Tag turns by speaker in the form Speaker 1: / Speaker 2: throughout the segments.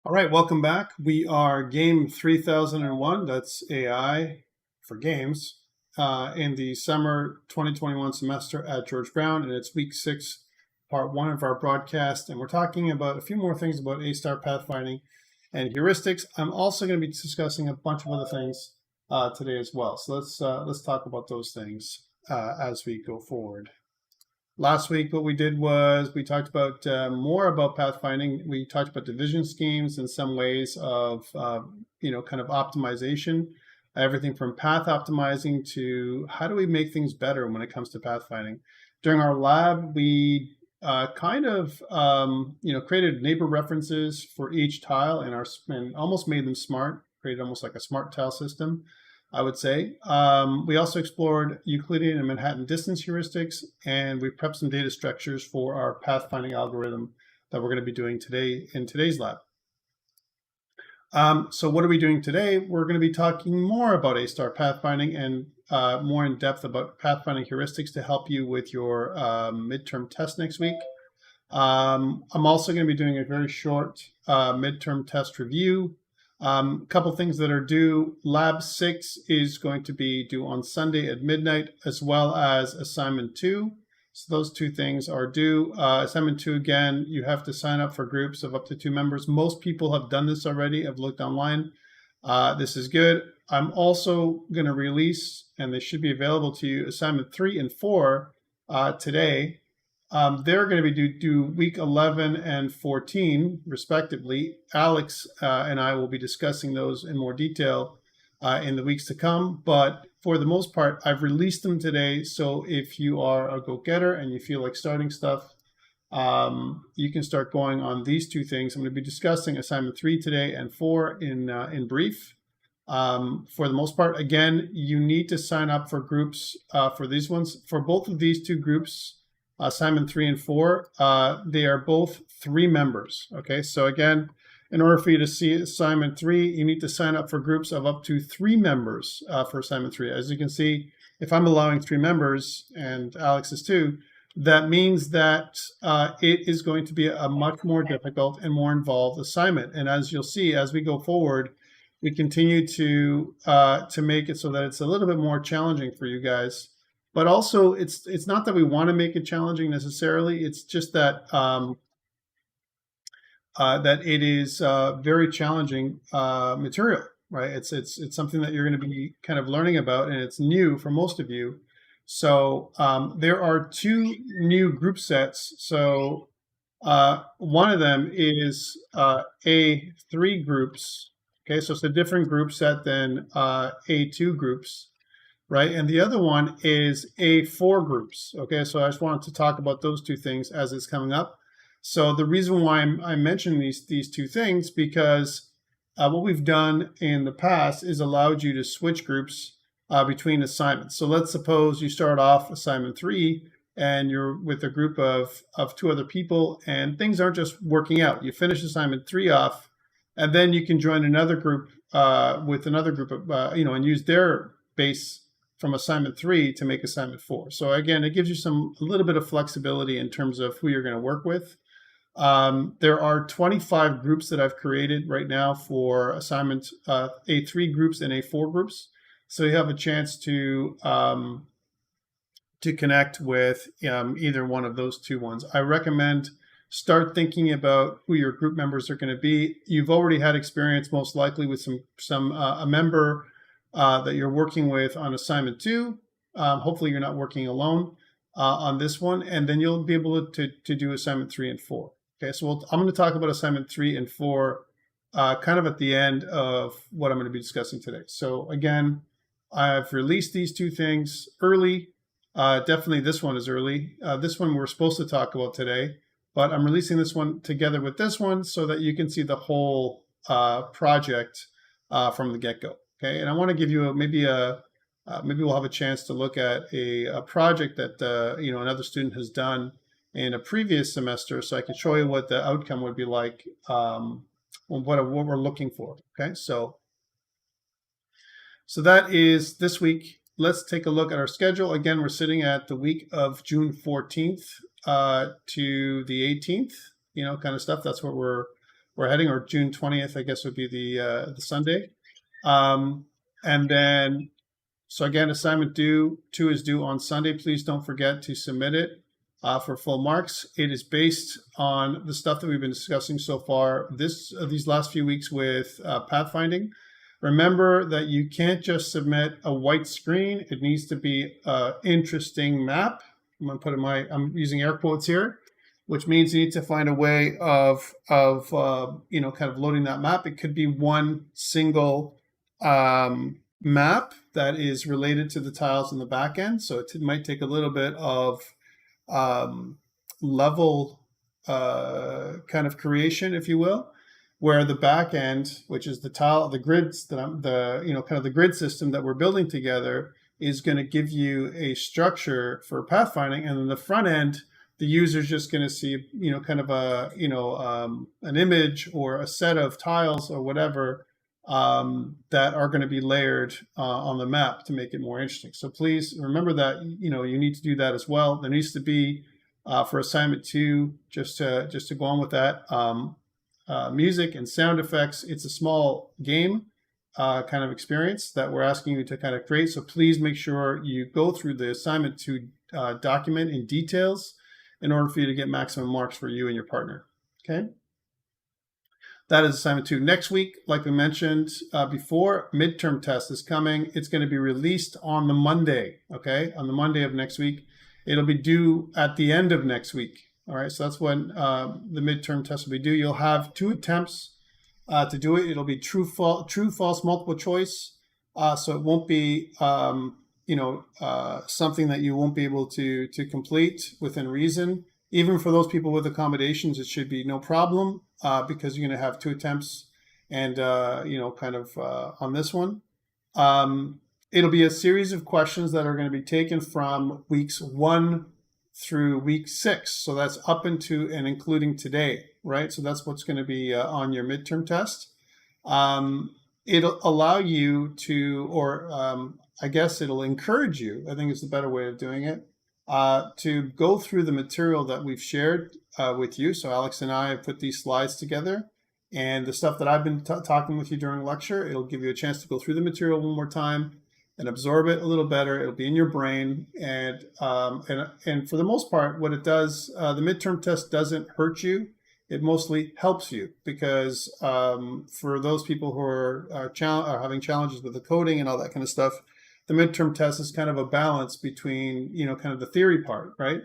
Speaker 1: All right, welcome back. We are Game 3001, that's AI for games, in the summer 2021 semester at George Brown, and it's week 6, part 1 of our broadcast, and we're talking about a few more things about A-star pathfinding and heuristics. I'm also going to be discussing a bunch of other things today as well, so let's talk about those things as we go forward. Last week, what we did was we talked about more about pathfinding. We talked about division schemes and some ways of, kind of optimization, everything from path optimizing to how do we make things better when it comes to pathfinding. During our lab, we created neighbor references for each tile and almost made them smart, created almost like a smart tile system, I would say. We also explored Euclidean and Manhattan distance heuristics, and we prepped some data structures for our pathfinding algorithm that we're going to be doing today in today's lab. So what are we doing today? We're going to be talking more about A-star pathfinding and more in depth about pathfinding heuristics to help you with your midterm test next week. I'm also going to be doing a very short midterm test review. A couple things that are due. Lab 6 is going to be due on Sunday at midnight, as well as assignment 2. So those two things are due. Assignment 2, again, you have to sign up for groups of up to 2 members. Most people have done this already. I've looked online. This is good. I'm also going to release, and they should be available to you, assignment 3 and 4 today. They're going to be due week 11 and 14, respectively. Alex and I will be discussing those in more detail in the weeks to come. But for the most part, I've released them today. So if you are a go-getter and you feel like starting stuff, you can start going on these two things. I'm going to be discussing assignment 3 today and 4 in brief. For the most part, again, you need to sign up for groups for these ones. For both of these two groups, assignment 3 and 4, they are both 3 members. Okay, so again, in order for you to see assignment 3, you need to sign up for groups of up to 3 members for assignment 3. As you can see, if I'm allowing 3 members and Alex is 2, that means that it is going to be a much more difficult and more involved assignment. And as you'll see, as we go forward, we continue to make it so that it's a little bit more challenging for you guys. But also, it's not that we want to make it challenging necessarily. It's just that that it is very challenging material, right? It's something that you're going to be kind of learning about, and it's new for most of you. So there are 2 new group sets. So one of them is A3 groups. Okay, so it's a different group set than A2 groups. Right, and the other one is A4 groups. Okay, so I just wanted to talk about those 2 things as it's coming up. So the reason why I'm mentioning these 2 things, because what we've done in the past is allowed you to switch groups between assignments. So let's suppose you start off assignment 3 and you're with a group of 2 other people and things aren't just working out. You finish assignment 3 off, and then you can join another group with another group of, and use their base from assignment 3 to make assignment 4. So again, it gives you a little bit of flexibility in terms of who you're going to work with. There are 25 groups that I've created right now for assignment A3 groups and A4 groups. So you have a chance to connect with either one of those 2 ones. I recommend start thinking about who your group members are going to be. You've already had experience most likely with a member that you're working with on assignment 2. Hopefully you're not working alone on this one, and then you'll be able to do assignment 3 and 4. Okay, so I'm going to talk about assignment 3 and 4 kind of at the end of what I'm going to be discussing today. So again, I've released these 2 things early. Definitely this one is early. This one we're supposed to talk about today, but I'm releasing this one together with this one so that you can see the whole project from the get-go. Okay, and I want to give you maybe we'll have a chance to look at a project that another student has done in a previous semester, so I can show you what the outcome would be like, what we're looking for. Okay, so that is this week. Let's take a look at our schedule. Again, we're sitting at the week of June 14th to the 18th, kind of stuff. That's what we're we're heading, or June 20th, I guess would be the Sunday. And then, so again, assignment 2 is due on Sunday. Please don't forget to submit it for full marks. It is based on the stuff that we've been discussing so far these last few weeks with pathfinding. Remember that you can't just submit a white screen. It needs to be an interesting map. I'm going to put I'm using air quotes here, which means you need to find a way of kind of loading that map. It could be one single map that is related to the tiles in the back end. So it might take a little bit of level kind of creation, if you will, where the back end, which is the grids that kind of the grid system that we're building together, is going to give you a structure for pathfinding, and then the front end, the user's just going to see kind of an image or a set of tiles or whatever that are going to be layered on the map to make it more interesting. So please remember that you need to do that as well. There needs to be for assignment 2, just to go on with that, music and sound effects. It's a small game kind of experience that we're asking you to kind of create. So please make sure you go through the assignment 2 document in details in order for you to get maximum marks for you and your partner. Okay. That is assignment 2. Next week, like we mentioned before, midterm test is coming. It's going to be released on the Monday, okay? On the Monday of next week. It'll be due at the end of next week, all right? So that's when the midterm test will be due. You'll have 2 attempts to do it. It'll be true, false, multiple choice. So it won't be, something that you won't be able to complete within reason. Even for those people with accommodations, it should be no problem because you're going to have 2 attempts and, on this one. It'll be a series of questions that are going to be taken from weeks 1 through week 6. So that's up into and including today, right? So that's what's going to be on your midterm test. It'll allow you to, I guess it'll encourage you, I think is the better way of doing it, to go through the material that we've shared with you. So Alex and I have put these slides together, and the stuff that I've been talking with you during lecture, it'll give you a chance to go through the material one more time and absorb it a little better. It'll be in your brain, and for the most part, what it does, the midterm test doesn't hurt you. It mostly helps you because for those people who are having challenges with the coding and all that kind of stuff, the midterm test is kind of a balance between, kind of the theory part, right?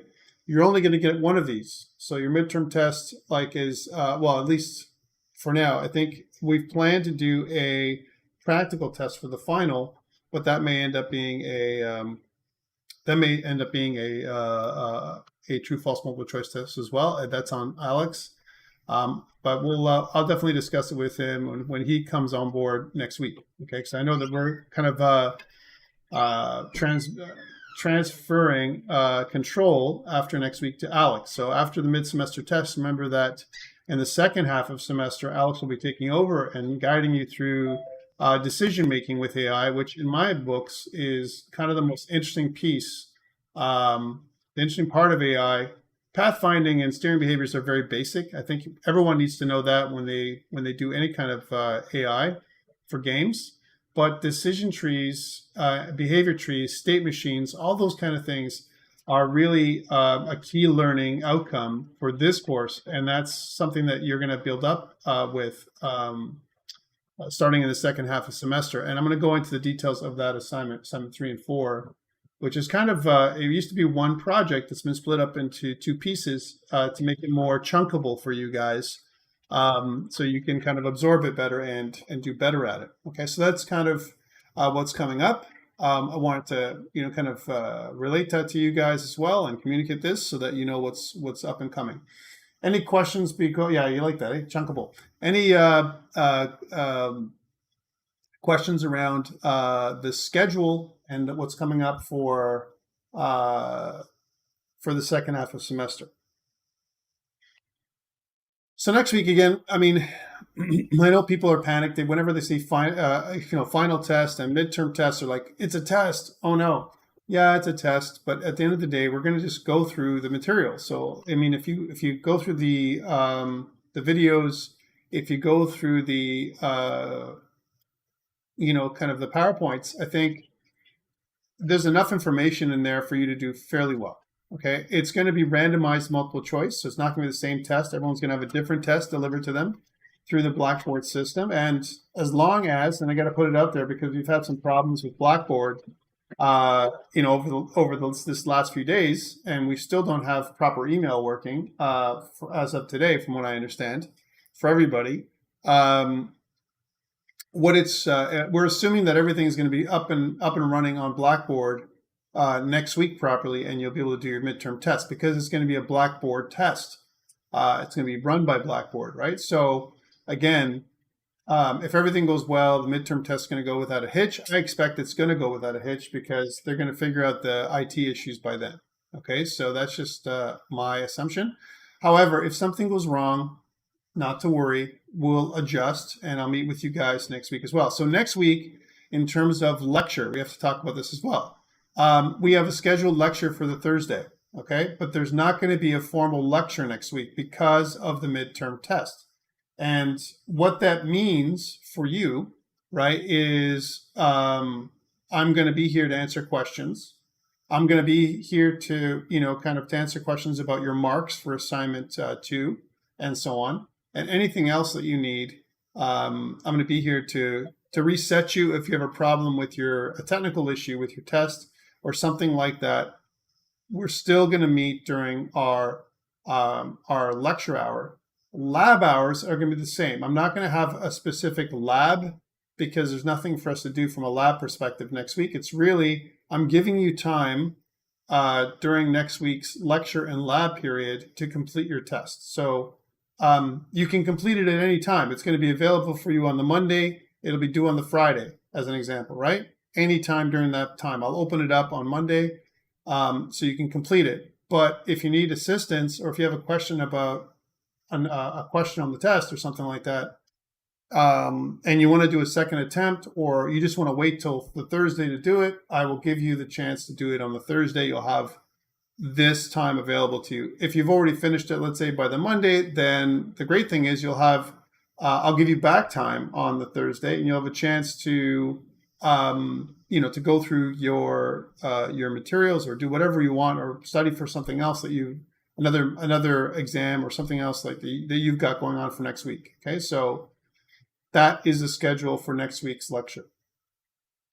Speaker 1: You're only going to get one of these. So your midterm test is, at least for now, I think we've planned to do a practical test for the final, but that may end up being a true false multiple choice test as well. That's on Alex. But I'll definitely discuss it with him when he comes on board next week. Okay, because I know that we're kind of transferring control after next week to Alex. So after the mid-semester test, remember that in the second half of semester, Alex will be taking over and guiding you through decision-making with AI, which in my books is kind of the most interesting piece. The interesting part of AI, pathfinding and steering behaviors are very basic. I think everyone needs to know that when they do any kind of AI for games. But decision trees, behavior trees, state machines, all those kind of things are really a key learning outcome for this course. And that's something that you're going to build up with starting in the second half of semester. And I'm going to go into the details of that assignment 3 and 4, which is kind of, it used to be one project that's been split up into 2 pieces to make it more chunkable for you guys. So you can kind of absorb it better and do better at it. Okay, so that's kind of what's coming up. I wanted to kind of relate that to you guys as well and communicate this so that you know what's up and coming. Any questions? Yeah, you like that, eh? Chunkable. Any questions around the schedule and what's coming up for the second half of semester? So next week again, I mean, I know people are panicked. Whenever they see final test and midterm tests, are like, it's a test. Oh no, yeah, it's a test. But at the end of the day, we're going to just go through the material. So I mean, if you go through the videos if you go through the, kind of the PowerPoints, I think there's enough information in there for you to do fairly well. Okay, it's going to be randomized multiple choice, so it's not going to be the same test. Everyone's going to have a different test delivered to them through the Blackboard system. And as long as, and I got to put it out there because we've had some problems with Blackboard, this last few days, and we still don't have proper email working as of today, from what I understand, for everybody. We're assuming that everything is going to be up and running on Blackboard next week properly, and you'll be able to do your midterm test because it's going to be a Blackboard test. It's going to be run by Blackboard, right? So again, if everything goes well, the midterm test is going to go without a hitch. I expect it's going to go without a hitch because they're going to figure out the IT issues by then. Okay, so that's just my assumption. However, if something goes wrong, not to worry, we'll adjust, and I'll meet with you guys next week as well. So next week, in terms of lecture, we have to talk about this as well. We have a scheduled lecture for the Thursday, okay? But there's not going to be a formal lecture next week because of the midterm test. And what that means for you, right, is I'm going to be here to answer questions. I'm going to be here to, to answer questions about your marks for assignment 2 and so on. And anything else that you need, I'm going to be here to reset you if you have a problem with a technical issue with your test or something like that. We're still going to meet during our lecture hour. Lab hours are going to be the same. I'm not going to have a specific lab because there's nothing for us to do from a lab perspective next week. It's really, I'm giving you time during next week's lecture and lab period to complete your test. So you can complete it at any time. It's going to be available for you on the Monday. It'll be due on the Friday, as an example, right? Anytime during that time. I'll open it up on Monday so you can complete it. But if you need assistance or if you have a question about a question on the test or something like that, and you want to do a second attempt, or you just want to wait till the Thursday to do it, I will give you the chance to do it on the Thursday. You'll have this time available to you. If you've already finished it, let's say by the Monday, then the great thing is you'll have, I'll give you back time on the Thursday, and you'll have a chance to, to go through your materials or do whatever you want, or study for something else that another exam or something else like that you've got going on for next week. Okay, so that is the schedule for next week's lecture.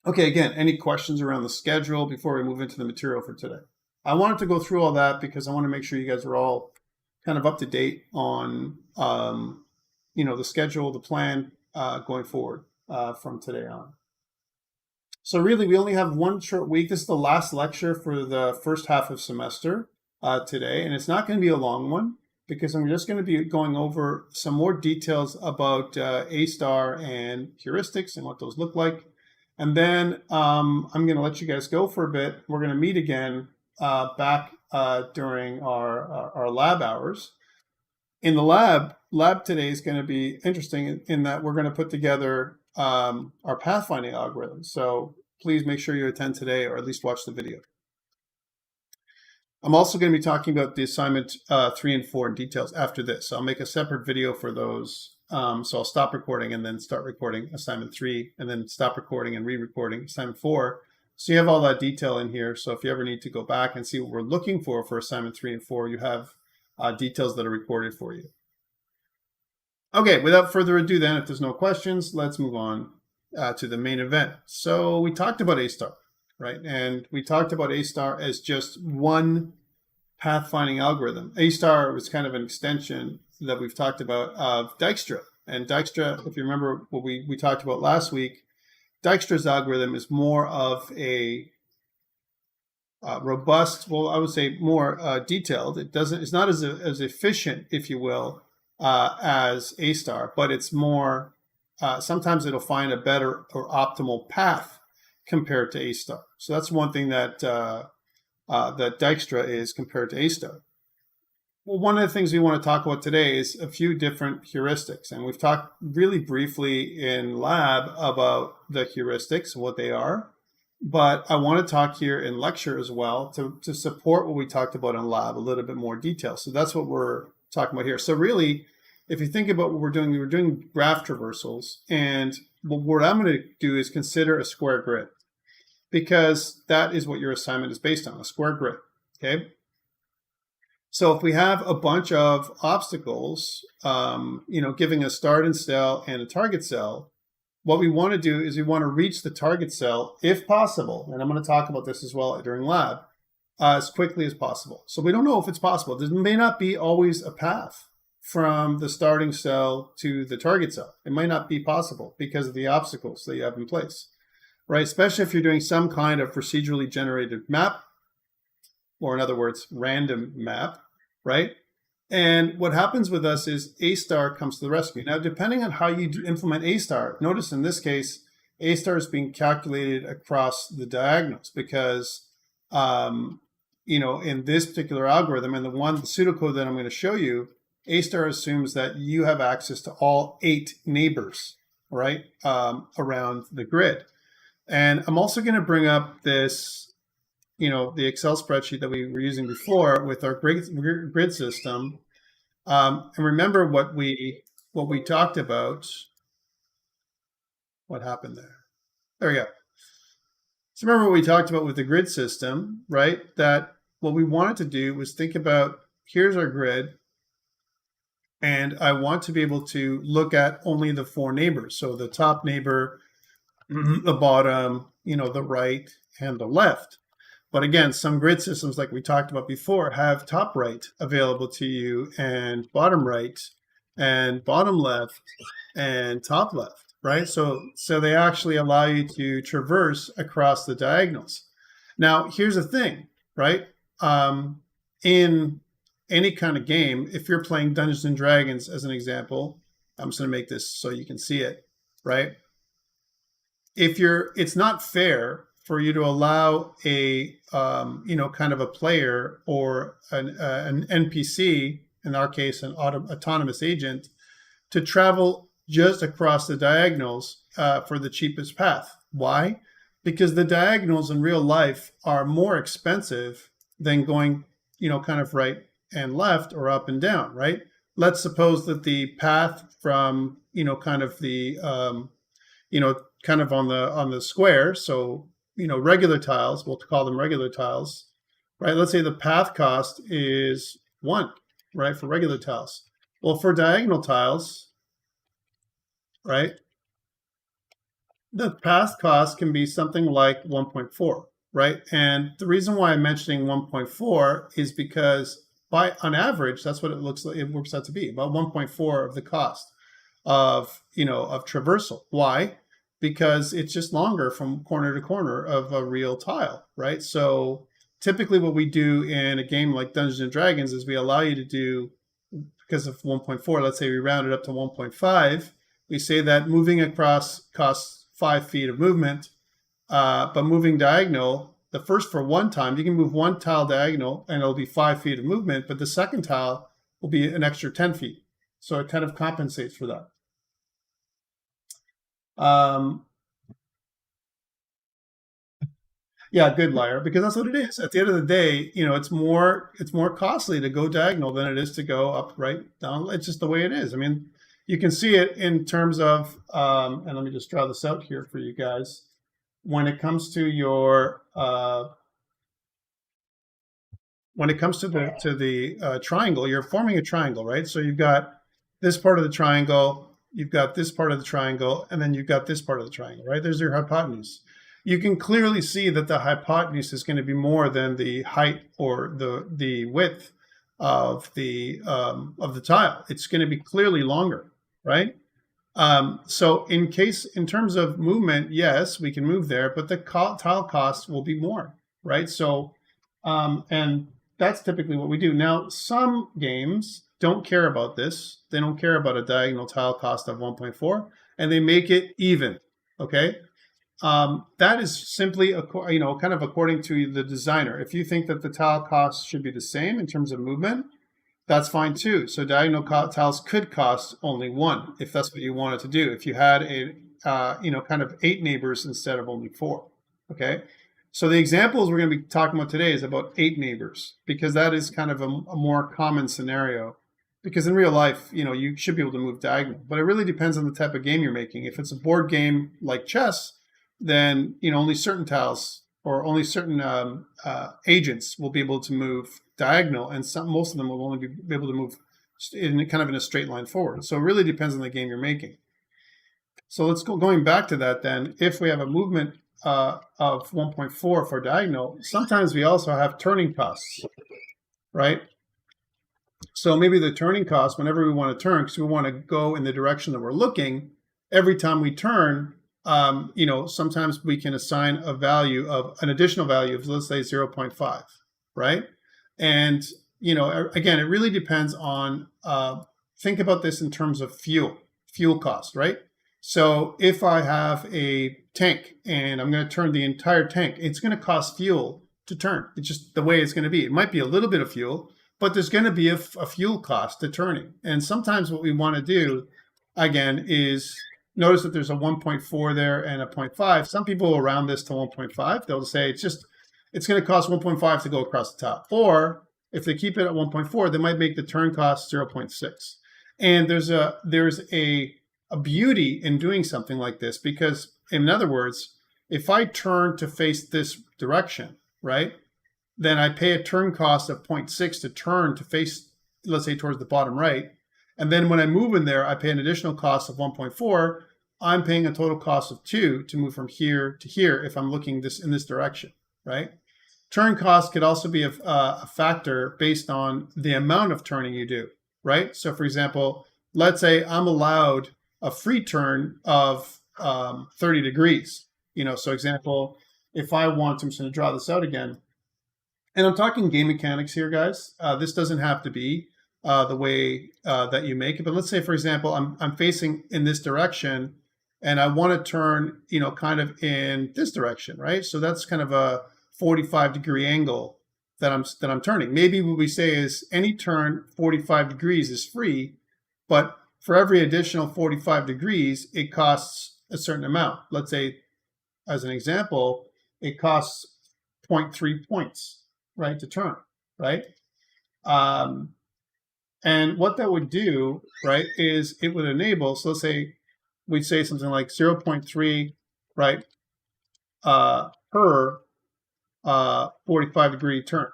Speaker 1: Okay, again, any questions around the schedule before we move into the material for today? I wanted to go through all that because I want to make sure you guys are all kind of up to date on, the schedule, the plan going forward from today on. So really, we only have one short week. This is the last lecture for the first half of semester today, and it's not going to be a long one because I'm just going to be going over some more details about A-star and heuristics and what those look like. And then I'm going to let you guys go for a bit. We're going to meet again back during our lab hours. In the lab today is going to be interesting in that we're going to put together our pathfinding algorithm. So please make sure you attend today, or at least watch the video. I'm also going to be talking about the assignment 3 and 4 in details after this. So I'll make a separate video for those. So I'll stop recording and then start recording assignment 3, and then stop recording and re-recording assignment 4. So you have all that detail in here. So if you ever need to go back and see what we're looking for assignment 3 and 4, you have details that are recorded for you. Okay, without further ado then, if there's no questions, let's move on to the main event. So we talked about A-star, right? And we talked about A-star as just one pathfinding algorithm. A-star was kind of an extension that we've talked about of Dijkstra. And Dijkstra, if you remember what we talked about last week, Dijkstra's algorithm is more of a robust, well, I would say more detailed. It's not as efficient, if you will, as A-star, but it's more, sometimes it'll find a better or optimal path compared to A-star. So that's one thing that that Dijkstra is compared to A-star. Well, one of the things we want to talk about today is a few different heuristics. And we've talked really briefly in lab about the heuristics, what they are. But I want to talk here in lecture as well to support what we talked about in lab a little bit more detail. So that's what we're talking about here. So really, if you think about what we're doing graph traversals, and what I'm going to do is consider a square grid, because that is what your assignment is based on, a square grid, okay? So if we have a bunch of obstacles, giving a start and cell and a target cell, what we want to do is we want to reach the target cell, if possible, and I'm going to talk about this as well during lab, as quickly as possible. So we don't know if it's possible. There may not be always a path from the starting cell to the target cell. It might not be possible because of the obstacles that you have in place, right? Especially if you're doing some kind of procedurally generated map, or in other words, random map, right? And what happens with us is A star comes to the rescue. Now, depending on how you implement A star, notice in this case, A star is being calculated across the diagonals because, in this particular algorithm, and the pseudocode that I'm going to show you, A star assumes that you have access to all 8 neighbors, right, around the grid. And I'm also going to bring up this, the Excel spreadsheet that we were using before with our grid system. And remember what we talked about. What happened there? There we go. So remember what we talked about with the grid system, right? That what we wanted to do was think about, here's our grid, and I want to be able to look at only the 4 neighbors. So the top neighbor, the bottom, the right, and the left. But again, some grid systems, like we talked about before, have top right available to you, and bottom right, and bottom left, and top left, right? So they actually allow you to traverse across the diagonals. Now, here's the thing, right? In any kind of game, if you're playing Dungeons and Dragons as an example, I'm just going to make this so you can see it, right? It's not fair for you to allow a kind of a player or an NPC, in our case an autonomous agent, to travel just across the diagonals for the cheapest path. Why? Because the diagonals in real life are more expensive than going kind of right and left or up and down, right? Let's suppose that the path from kind of the kind of on the square, so regular tiles, we'll call them regular tiles, right? Let's say the path cost is 1, right, for regular tiles. Well, for diagonal tiles, right, the path cost can be something like 1.4, right? And the reason why I'm mentioning 1.4 is because on average, that's what it looks like. It works out to be about 1.4 of the cost of traversal. Why? Because it's just longer from corner to corner of a real tile, right? So typically what we do in a game like Dungeons and Dragons is we allow you to do, because of 1.4, let's say we round it up to 1.5, we say that moving across costs 5 feet of movement, but moving diagonal, for one time, you can move 1 tile diagonal and it'll be 5 feet of movement, but the second tile will be an extra 10 feet. So it kind of compensates for that. Yeah, good liar, because that's what it is. At the end of the day, it's more costly to go diagonal than it is to go up, right, down. It's just the way it is. I mean, you can see it in terms of, and let me just draw this out here for you guys. When it comes to your, triangle, you're forming a triangle, right? So you've got this part of the triangle, you've got this part of the triangle, and then you've got this part of the triangle, right? There's your hypotenuse. You can clearly see that the hypotenuse is going to be more than the height or the width of the tile. It's going to be clearly longer, right? So in terms of movement, yes, we can move there, but the tile cost will be more, right? So, and that's typically what we do. Now, some games don't care about this. They don't care about a diagonal tile cost of 1.4, and they make it even, okay? That is simply, kind of according to the designer. If you think that the tile cost should be the same in terms of movement, that's fine too. So diagonal tiles could cost only 1 if that's what you wanted to do. If you had kind of 8 neighbors instead of only 4. Okay. So the examples we're going to be talking about today is about 8 neighbors, because that is kind of a more common scenario because in real life, you should be able to move diagonal, but it really depends on the type of game you're making. If it's a board game like chess, then only certain tiles or only certain agents will be able to move diagonal, and most of them will only be able to move in a straight line forward. So it really depends on the game you're making. So let's going back to that then. If we have a movement of 1.4 for diagonal, sometimes we also have turning costs, right? So maybe the turning cost, whenever we want to turn, because we want to go in the direction that we're looking, every time we turn, sometimes we can assign a value of an additional value of, let's say, 0.5, right? And, again, it really depends on, think about this in terms of fuel cost, right? So if I have a tank and I'm going to turn the entire tank, it's going to cost fuel to turn. It's just the way it's going to be. It might be a little bit of fuel, but there's going to be a fuel cost to turning. And sometimes what we want to do, again, is notice that there's a 1.4 there and a 0.5. Some people will round this to 1.5. They'll say it's going to cost 1.5 to go across the top. Or if they keep it at 1.4, they might make the turn cost 0.6. And there's a beauty in doing something like this, because in other words, if I turn to face this direction, right, then I pay a turn cost of 0.6 to turn to face, let's say, towards the bottom right. And then when I move in there, I pay an additional cost of 1.4. I'm paying a total cost of 2 to move from here to here if I'm looking in this direction, right? Turn cost could also be a factor based on the amount of turning you do, right? So for example, let's say I'm allowed a free turn of 30 degrees. So example, if I want, I'm just going to draw this out again. And I'm talking game mechanics here, guys. This doesn't have to be the way that you make it. But let's say, for example, I'm facing in this direction, and I want to turn, kind of in this direction, right? So that's kind of a 45-degree angle that I'm turning. Maybe what we say is any turn 45 degrees is free, but for every additional 45 degrees, it costs a certain amount. Let's say, as an example, it costs 0.3 points, right, to turn, right? And what that would do, right, is it would enable, so let's say we'd say something like 0.3, right, per 45-degree turn,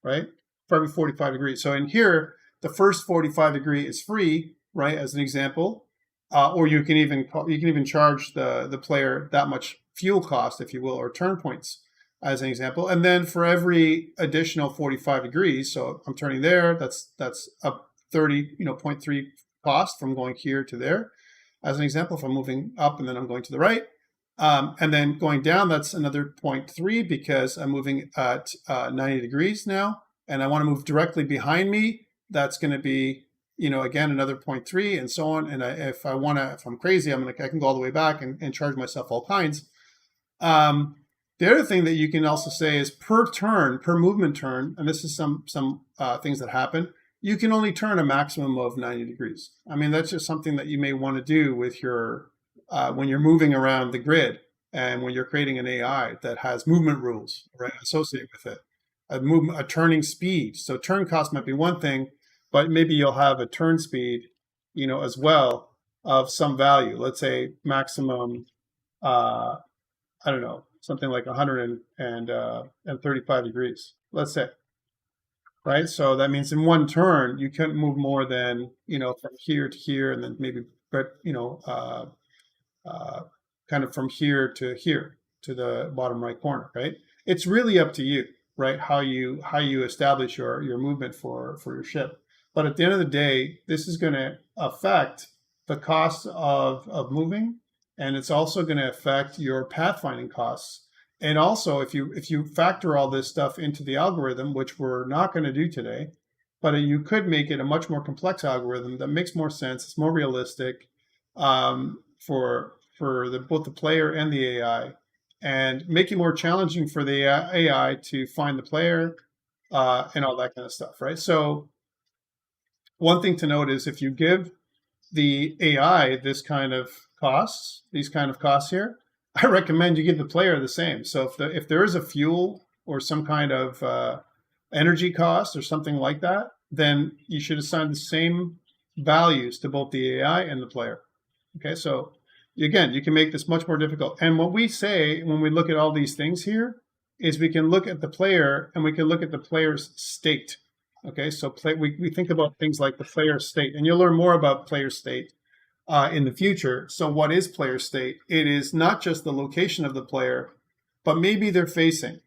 Speaker 1: right, for every 45 degrees. So in here, the first 45 degree is free, right, as an example, or you can even charge the player that much fuel cost, if you will, or turn points, as an example. And then for every additional 45 degrees, so I'm turning there, that's up 30, 0.3 cost from going here to there. As an example, if I'm moving up and then I'm going to the right, and then going down, that's another 0.3 because I'm moving at 90 degrees now, and I want to move directly behind me. That's going to be, again, another 0.3 and so on. And if I'm crazy, I can go all the way back and charge myself all kinds. The other thing that you can also say is per movement turn, and this is some things that happen, you can only turn a maximum of 90 degrees. I mean, that's just something that you may want to do with your, when you're moving around the grid and when you're creating an AI that has movement rules, right, associated with it, a turning speed. So turn cost might be one thing, but maybe you'll have a turn speed, as well, of some value. Let's say maximum, I don't know, something like 135 degrees, let's say, right? So that means in one turn, you couldn't move more than, from here to here, and then maybe, kind of from here to the bottom right corner, right? It's really up to you, right? How you establish your movement for your ship. But at the end of the day, this is going to affect the cost of moving, and it's also going to affect your pathfinding costs. And also, if you factor all this stuff into the algorithm, which we're not going to do today, but you could make it a much more complex algorithm that makes more sense, it's more realistic for both the player and the AI, and make it more challenging for the AI to find the player and all that kind of stuff, right? So one thing to note is if you give the AI these kind of costs here, I recommend you give the player the same. So if there is a fuel or some kind of energy cost or something like that, then you should assign the same values to both the AI and the player. Okay, so again, you can make this much more difficult. And what we say when we look at all these things here is we can look at the player and we can look at the player's state. Okay, so we think about things like the player state, and you'll learn more about player state in the future. So what is player state? It is not just the location of the player, but maybe they're facing.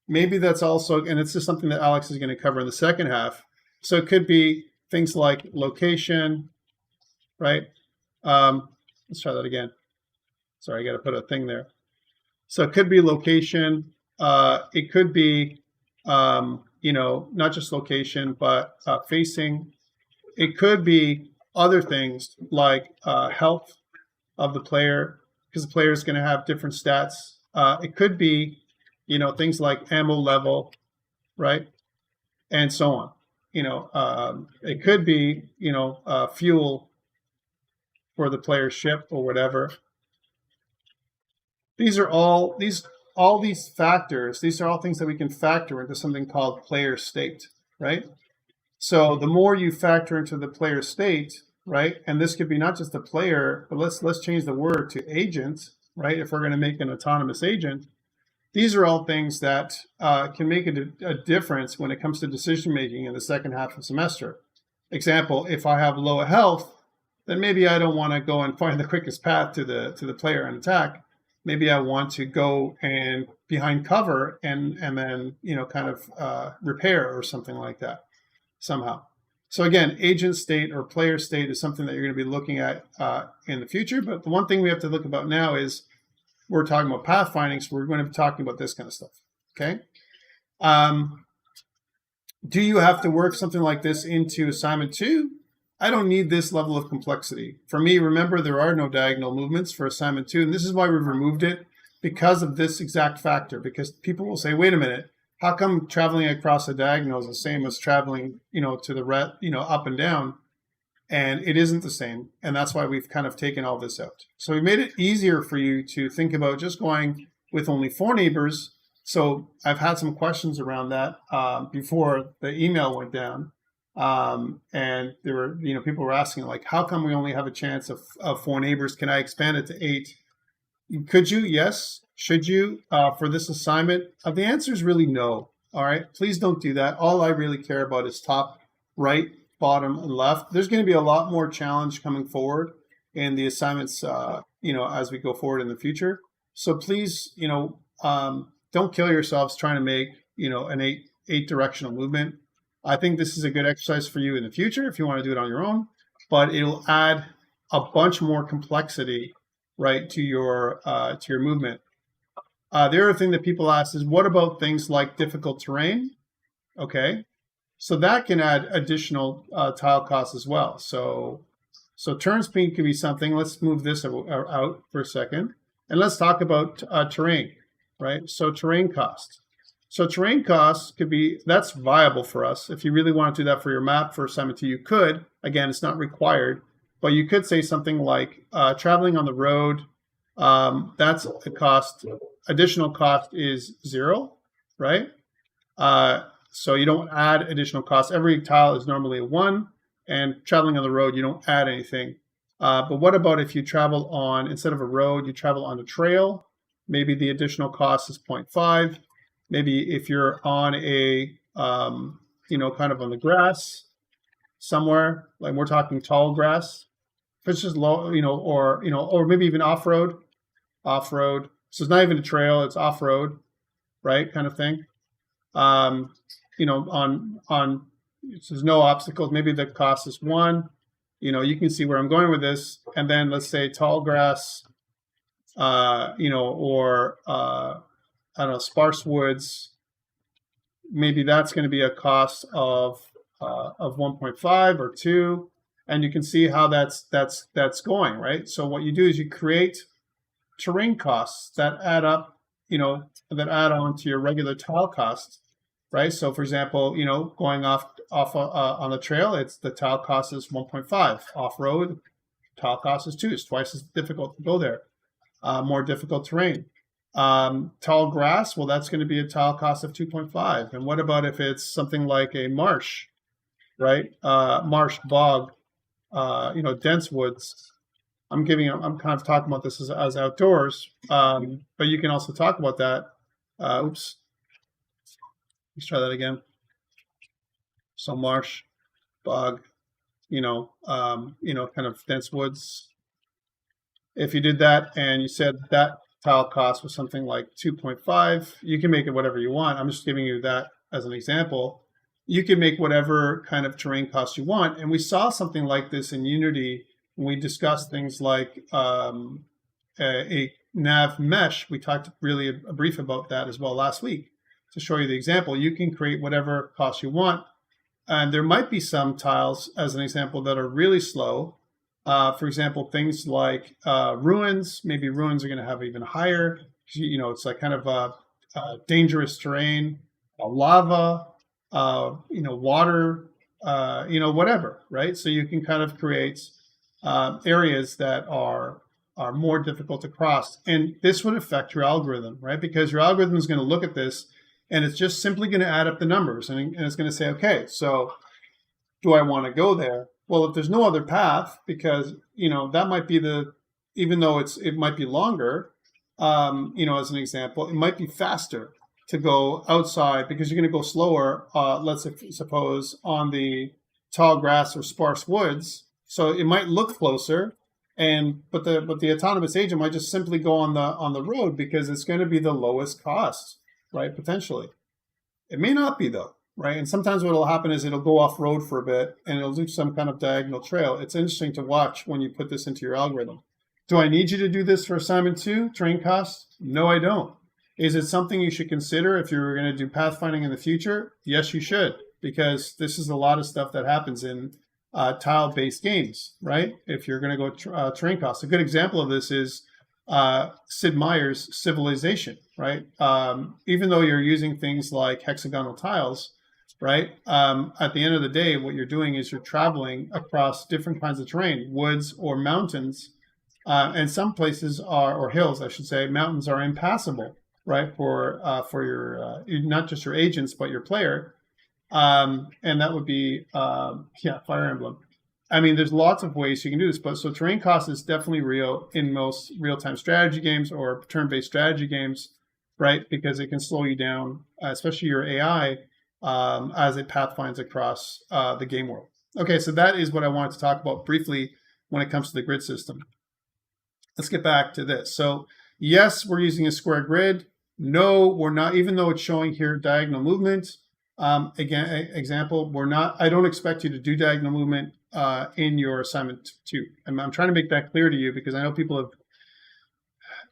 Speaker 1: Maybe that's also, and it's just something that Alex is going to cover in the second half. So it could be things like location, right? Let's try that again. Sorry, I got to put a thing there. So it could be location. It could be, not just location, but facing. It could be other things like health of the player, because the player is going to have different stats. It could be, things like ammo level, right? And so on. It could be, fuel for the player's ship or whatever. These are all these factors. These are all things that we can factor into something called player state, right? So the more you factor into the player state, right? And this could be not just the player, but let's change the word to agent, right? If we're going to make an autonomous agent, these are all things that can make a difference when it comes to decision making in the second half of the semester. Example: if I have low health, then maybe I don't want to go and find the quickest path to the player and attack. Maybe I want to go and behind cover and then kind of repair or something like that somehow. So again, agent state or player state is something that you're going to be looking at in the future. But the one thing we have to look about now is we're talking about pathfinding, so we're going to be talking about this kind of stuff. Okay. Do you have to work something like this into assignment 2? I don't need this level of complexity. For me, remember, there are no diagonal movements for assignment 2, and this is why we've removed it, because of this exact factor. Because people will say, wait a minute, how come traveling across a diagonal is the same as traveling, to the up and down? And it isn't the same, and that's why we've kind of taken all this out. So we made it easier for you to think about just going with only 4 neighbors. So I've had some questions around that before the email went down. And there were, people were asking, like, how come we only have a chance of 4 neighbors? Can I expand it to 8? Could you? Yes. Should you for this assignment? The answer is really no. All right. Please don't do that. All I really care about is top, right, bottom, and left. There's going to be a lot more challenge coming forward in the assignments, as we go forward in the future. So please, don't kill yourselves trying to make, an 8 directional movement. I think this is a good exercise for you in the future if you want to do it on your own, but it'll add a bunch more complexity, right, to your movement. The other thing that people ask is, what about things like difficult terrain? Okay, so that can add additional tile costs as well. So turn speed could be something. Let's move this out for a second, and let's talk about terrain, right? So terrain costs. So terrain costs that's viable for us. If you really want to do that for your map for assignment 2, you could. Again, it's not required, but you could say something like traveling on the road. That's a cost. Additional cost is 0, right? So you don't add additional costs. Every tile is normally a 1, and traveling on the road, you don't add anything. But what about if you travel on, instead of a road, you travel on a trail? Maybe the additional cost is 0.5. Maybe if you're on a, kind of on the grass somewhere, like we're talking tall grass, if it's just low, or maybe even off-road. So it's not even a trail, it's off-road, right, kind of thing. So there's no obstacles. Maybe the cost is 1. You can see where I'm going with this. And then let's say tall grass, or I don't know, sparse woods. Maybe that's going to be a cost of 1.5 or 2, and you can see how that's going, right? So what you do is you create terrain costs that add up, that add on to your regular tile costs, right? So for example, going off on the trail, it's the tile cost is 1.5. Off road, tile cost is 2. It's twice as difficult to go there. More difficult terrain. Tall grass, well, that's going to be a tile cost of 2.5. And what about if it's something like a marsh, right? Marsh, bog, dense woods. I'm kind of talking about this as outdoors, but you can also talk about that. Oops, let's try that again. So marsh, bog, kind of dense woods. If you did that and you said that tile cost was something like 2.5, you can make it whatever you want. I'm just giving you that as an example. You can make whatever kind of terrain cost you want. And we saw something like this in Unity when we discussed things like a nav mesh. We talked really a brief about that as well last week to show you the example. You can create whatever cost you want. And there might be some tiles, as an example, that are really slow. For example, things like ruins. Maybe ruins are going to have even higher. It's like kind of a dangerous terrain, lava, water, whatever, right? So you can kind of create areas that are more difficult to cross. And this would affect your algorithm, right? Because your algorithm is going to look at this and it's just simply going to add up the numbers. And it's going to say, okay, so do I want to go there? Well, if there's no other path, because, that might be even though it might be longer, as an example, it might be faster to go outside because you're going to go slower, let's suppose, on the tall grass or sparse woods. So it might look closer, but the autonomous agent might just simply go on the road because it's going to be the lowest cost, right? Potentially. It may not be though, right? And sometimes what will happen is it'll go off road for a bit and it'll do some kind of diagonal trail. It's interesting to watch when you put this into your algorithm. Do I need you to do this for assignment 2, terrain costs? No, I don't. Is it something you should consider if you're going to do pathfinding in the future? Yes, you should, because this is a lot of stuff that happens in tile-based games, right? If you're going to go terrain costs. A good example of this is Sid Meier's Civilization, right? Even though you're using things like hexagonal tiles, right? At the end of the day, what you're doing is you're traveling across different kinds of terrain, woods or mountains, and some places or hills, I should say, mountains are impassable, right? For your not just your agents but your player, and that would be Fire Emblem. I mean, there's lots of ways you can do this, but so terrain cost is definitely real in most real-time strategy games or turn-based strategy games, right? Because it can slow you down, especially your AI, as it pathfinds across the game world. Okay, so that is what I wanted to talk about briefly when it comes to the grid system. Let's get back to this. So yes, we're using a square grid. No, we're not, even though it's showing here diagonal movement. Again, example, we're not, I don't expect you to do diagonal movement in your assignment 2. And I'm trying to make that clear to you because I know people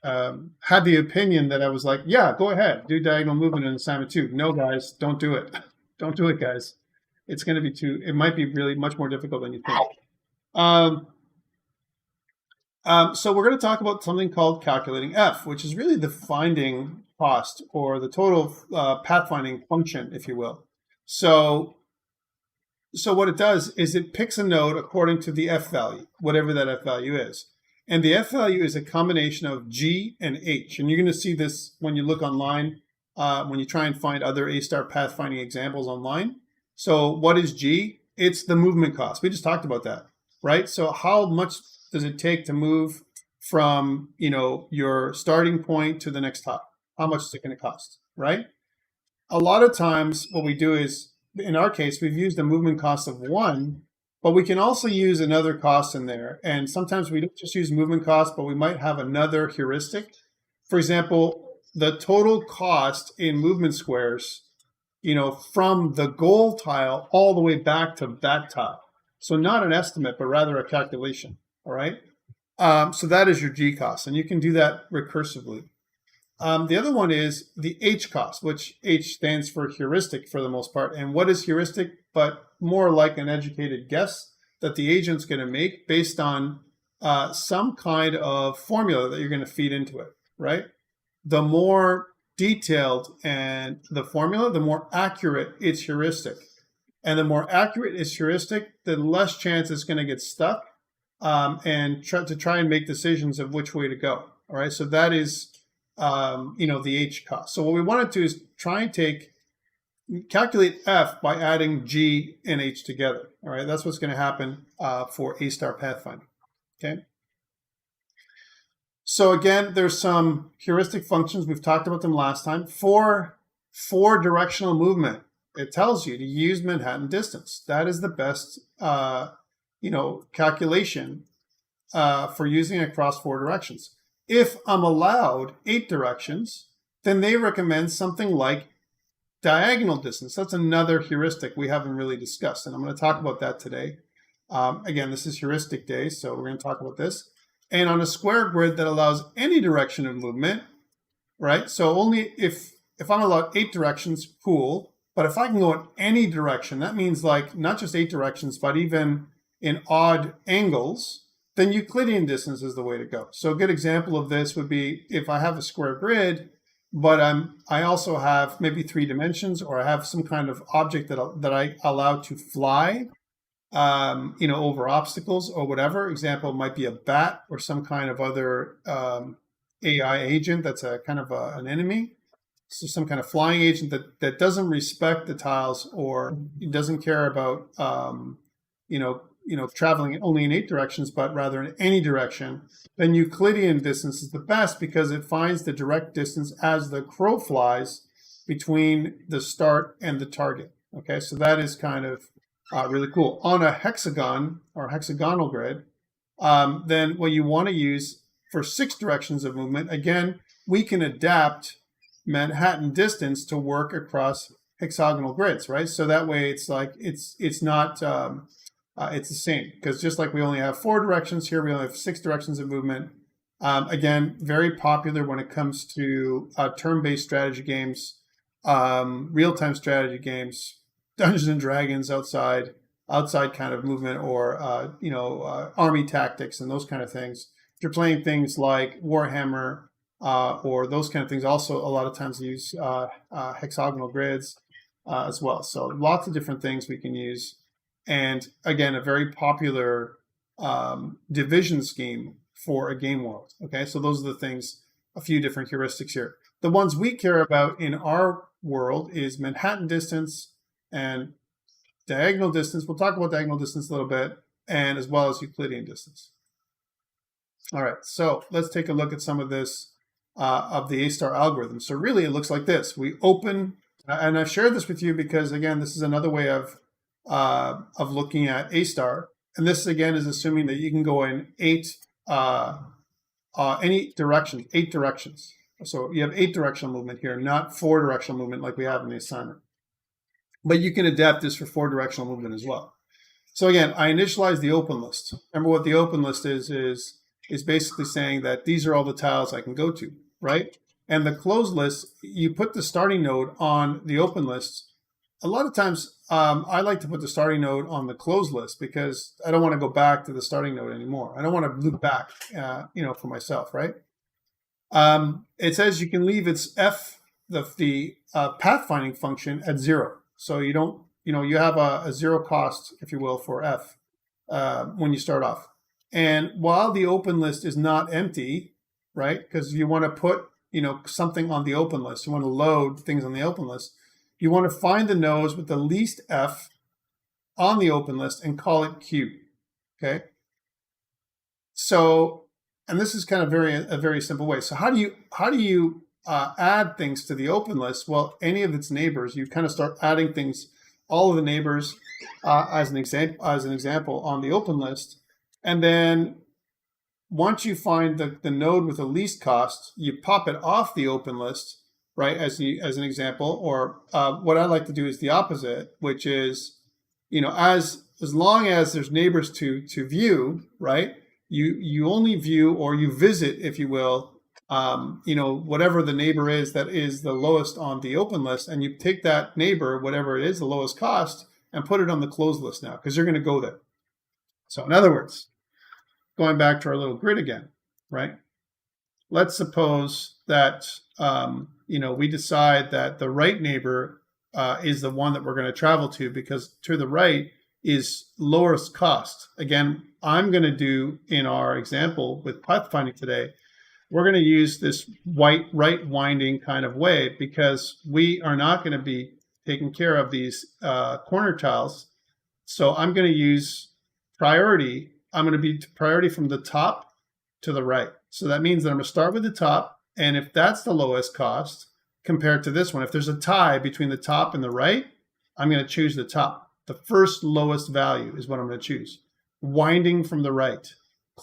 Speaker 1: have had the opinion that I was like, yeah, go ahead, do diagonal movement in assignment 2. No, guys, don't do it. Don't do it, guys. It's going to be it might be really much more difficult than you think. So we're going to talk about something called calculating F, which is really the finding cost or the total pathfinding function, if you will. So what it does is it picks a node according to the F value, whatever that F value is. And the F value is a combination of G and H. And you're going to see this when you look online, when you try and find other A-star pathfinding examples online. So what is G? It's the movement cost. We just talked about that, right? So how much does it take to move from, your starting point to the next top? How much is it going to cost, right? A lot of times what we do is, in our case, we've used a movement cost of 1, but we can also use another cost in there. And sometimes we don't just use movement cost, but we might have another heuristic. For example, the total cost in movement squares, from the goal tile all the way back to that tile. So not an estimate, but rather a calculation. All right. So that is your G cost, and you can do that recursively. The other one is the H cost, which H stands for heuristic for the most part. And what is heuristic? But more like an educated guess that the agent's going to make based on some kind of formula that you're going to feed into it, right? The more detailed and the formula, the more accurate its heuristic. And the more accurate its heuristic, the less chance it's going to get stuck and try and make decisions of which way to go. All right, so that is, the H cost. So what we want to do is try and take, calculate F by adding G and H together. All right, that's what's going to happen for A-star pathfinding. Okay. So again, there's some heuristic functions. We've talked about them last time. For directional movement, it tells you to use Manhattan distance. That is the best, calculation for using across 4 directions. If I'm allowed 8 directions, then they recommend something like diagonal distance. That's another heuristic we haven't really discussed, and I'm going to talk about that today. Again, this is heuristic day, so we're going to talk about this. And on a square grid that allows any direction of movement, right? So only if I'm allowed 8 directions, cool. But if I can go in any direction, that means like not just 8 directions, but even in odd angles, then Euclidean distance is the way to go. So a good example of this would be if I have a square grid, but I also have maybe 3 dimensions, or I have some kind of object that I allow to fly, over obstacles or whatever. Example might be a bat or some kind of other AI agent that's a kind of an enemy. So some kind of flying agent that doesn't respect the tiles, or doesn't care about traveling only in 8 directions, but rather in any direction. Then Euclidean distance is the best because it finds the direct distance as the crow flies between the start and the target. Okay, so that is kind of really cool. On a hexagon or hexagonal grid, then what you want to use for 6 directions of movement, again, we can adapt Manhattan distance to work across hexagonal grids, right? So that way it's like, it's not, it's the same, because just like we only have 4 directions here, we only have 6 directions of movement. Again, very popular when it comes to turn-based strategy games, real-time strategy games, Dungeons and Dragons outside kind of movement, or army tactics and those kind of things. If you're playing things like Warhammer or those kind of things, also a lot of times use hexagonal grids as well. So lots of different things we can use. And again, a very popular division scheme for a game world. Okay, so those are the things, a few different heuristics here. The ones we care about in our world is Manhattan distance and diagonal distance. We'll talk about diagonal distance a little bit, and as well as Euclidean distance. All right, so let's take a look at some of this of the A-star algorithm. So really it looks like this. We open, and I've shared this with you because, again, this is another way of looking at A-star. And this, again, is assuming that you can go in 8 directions, 8 directions. So you have 8 directional movement here, not 4 directional movement like we have in the assignment. But you can adapt this for 4 directional movement as well. So again, I initialize the open list. Remember what the open list is basically saying that these are all the tiles I can go to, right? And the closed list, you put the starting node on the open list. A lot of times, I like to put the starting node on the closed list because I don't want to go back to the starting node anymore. I don't want to loop back, for myself, right? It says you can leave its the pathfinding function at 0. So you don't, you have a 0 cost, if you will, for F when you start off. And while the open list is not empty, right? Because you want to put, something on the open list. You want to load things on the open list. You want to find the nodes with the least F on the open list and call it Q, okay? So, and this is kind of a very simple way. So how do you add things to the open list? Well, any of its neighbors, you kind of start adding things, all of the neighbors as an example on the open list. And then once you find the node with the least cost, you pop it off the open list, right, as an example. Or what I like to do is the opposite, which is, as long as there's neighbors to view, right, you only view, or you visit, if you will, whatever the neighbor is that is the lowest on the open list, and you take that neighbor, whatever it is, the lowest cost, and put it on the closed list now, because you're going to go there. So in other words, going back to our little grid again, right? Let's suppose that, we decide that the right neighbor is the one that we're going to travel to, because to the right is lowest cost. Again, I'm going to do, in our example with pathfinding today, we're going to use this right winding kind of way, because we are not going to be taking care of these corner tiles. So I'm going to use priority. I'm going to be priority from the top to the right. So that means that I'm going to start with the top. And if that's the lowest cost compared to this one, if there's a tie between the top and the right, I'm going to choose the top. The first lowest value is what I'm going to choose. Winding from the right,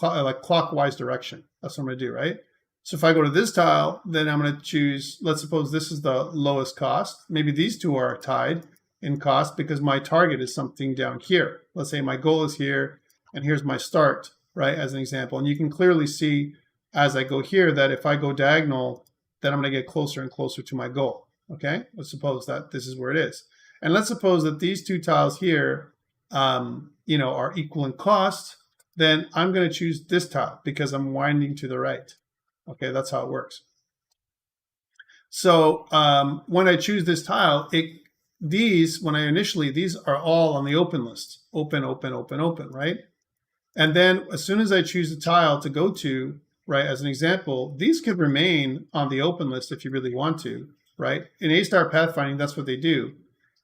Speaker 1: like clockwise direction. That's what I'm going to do, right? So if I go to this tile, then I'm going to choose, let's suppose this is the lowest cost. Maybe these two are tied in cost because my target is something down here. Let's say my goal is here, and here's my start, right, as an example. And you can clearly see as I go here that if I go diagonal, then I'm going to get closer and closer to my goal, okay? Let's suppose that this is where it is. And let's suppose that these two tiles here, are equal in cost, then I'm going to choose this tile because I'm winding to the right. Okay, that's how it works. So when I choose this tile, these are all on the open list. Open, open, open, open, right? And then as soon as I choose the tile to go to, right, as an example, these could remain on the open list if you really want to, right? In A-star pathfinding, that's what they do.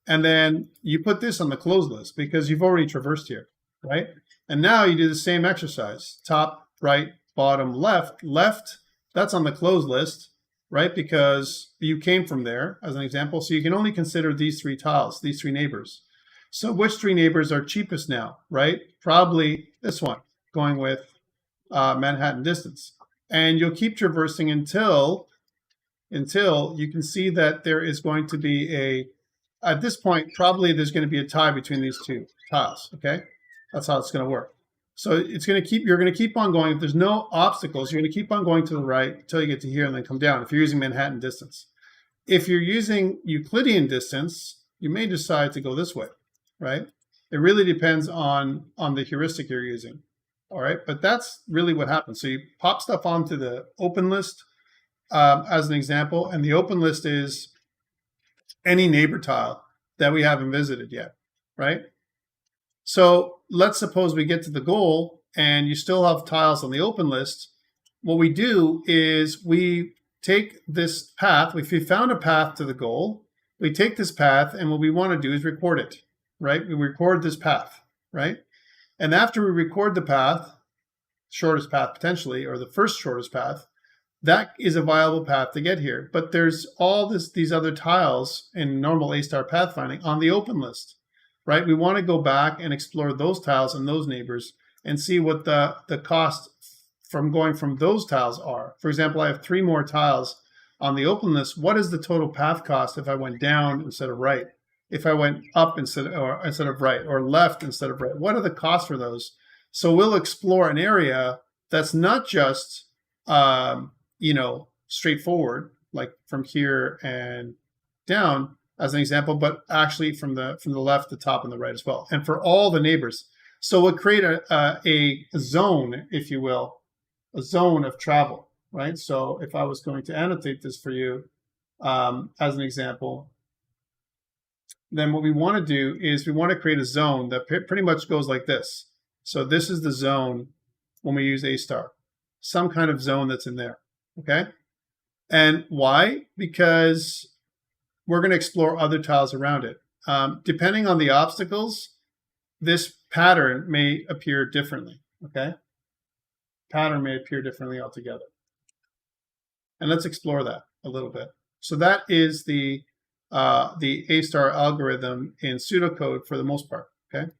Speaker 1: And then you put this on the closed list because you've already traversed here, right? And now you do the same exercise. Top, right, bottom, left. Left, that's on the closed list, right? Because you came from there, as an example. So you can only consider these three tiles, these three neighbors. So which three neighbors are cheapest now, right? Probably this one, going with Manhattan distance. And you'll keep traversing until you can see that there is going to be at this point, probably there's going to be a tie between these two tiles, okay? That's how it's going to work. So you're going to keep on going. If there's no obstacles, you're going to keep on going to the right until you get to here and then come down if you're using Manhattan distance. If you're using Euclidean distance, you may decide to go this way, right? It really depends on the heuristic you're using, all right? But that's really what happens. So you pop stuff onto the open list as an example, and the open list is any neighbor tile that we haven't visited yet, right? So let's suppose we get to the goal and you still have tiles on the open list. What we do is we take this path. If we found a path to the goal, we take this path, and what we want to do is record it, right? We record this path, right? And after we record the path, shortest path potentially, or the first shortest path, that is a viable path to get here. But there's all these other tiles in normal A-star pathfinding on the open list, right? We want to go back and explore those tiles and those neighbors and see what the cost from going from those tiles are. For example, I have 3 more tiles on the open list. What is the total path cost if I went down instead of right? If I went up instead of right, or left instead of right? What are the costs for those? So we'll explore an area that's not just straightforward, like from here and down as an example, but actually from the left, the top, and the right as well, and for all the neighbors. So we'll create a zone, if you will, a zone of travel, right? So if I was going to annotate this for you as an example, then what we want to do is we want to create a zone that pretty much goes like this. So this is the zone when we use A-star, some kind of zone that's in there, okay? And why? Because we're going to explore other tiles around it. Depending on the obstacles, this pattern may appear differently, okay? Pattern may appear differently altogether. And let's explore that a little bit. So that is the A-star algorithm in pseudocode for the most part, okay?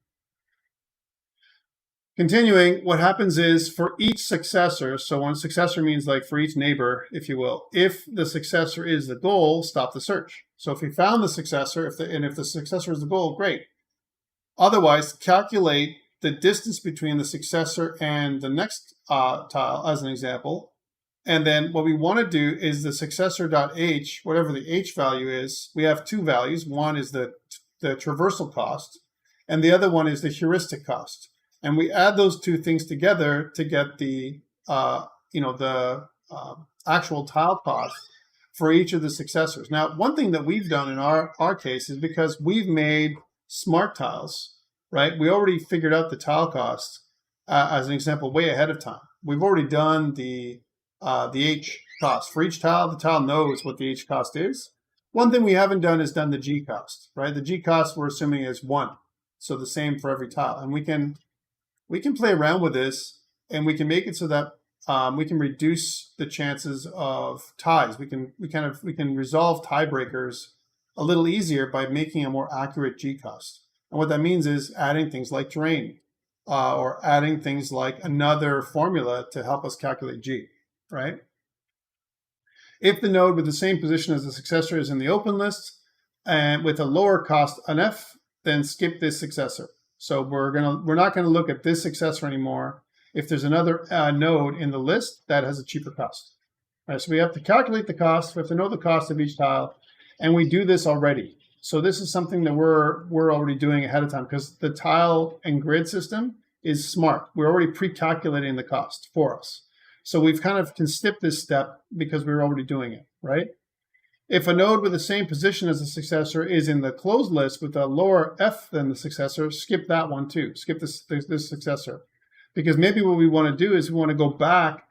Speaker 1: Continuing, what happens is for each successor, so when successor means like for each neighbor, if you will, if the successor is the goal, stop the search. So if we found the successor, if the successor is the goal, great. Otherwise, calculate the distance between the successor and the next tile as an example. And then what we want to do is the successor.h, whatever the h value is, we have 2 values. One is the traversal cost, and the other one is the heuristic cost. And we add those 2 things together to get the actual tile cost for each of the successors. Now, one thing that we've done in our case is because we've made smart tiles, right? We already figured out the tile cost as an example way ahead of time. We've already done the H cost. For each tile, the tile knows what the H cost is. One thing we haven't done is done the G cost, right? The G cost we're assuming is 1. So the same for every tile. And we can play around with this, and we can make it so that we can reduce the chances of ties. We can resolve tiebreakers a little easier by making a more accurate G cost. And what that means is adding things like terrain, or adding things like another formula to help us calculate G, right? If the node with the same position as the successor is in the open list and with a lower cost on F, then skip this successor. So we're not gonna look at this successor anymore if there's another node in the list that has a cheaper cost. All right, so we have to calculate the cost. We have to know the cost of each tile, and we do this already. So this is something that we're already doing ahead of time because the tile and grid system is smart. We're already pre-calculating the cost for us. So we've kind of can skip this step because we're already doing it, right? If a node with the same position as the successor is in the closed list with a lower F than the successor, skip that one too. Skip this successor. Because maybe what we want to do is we want to go back.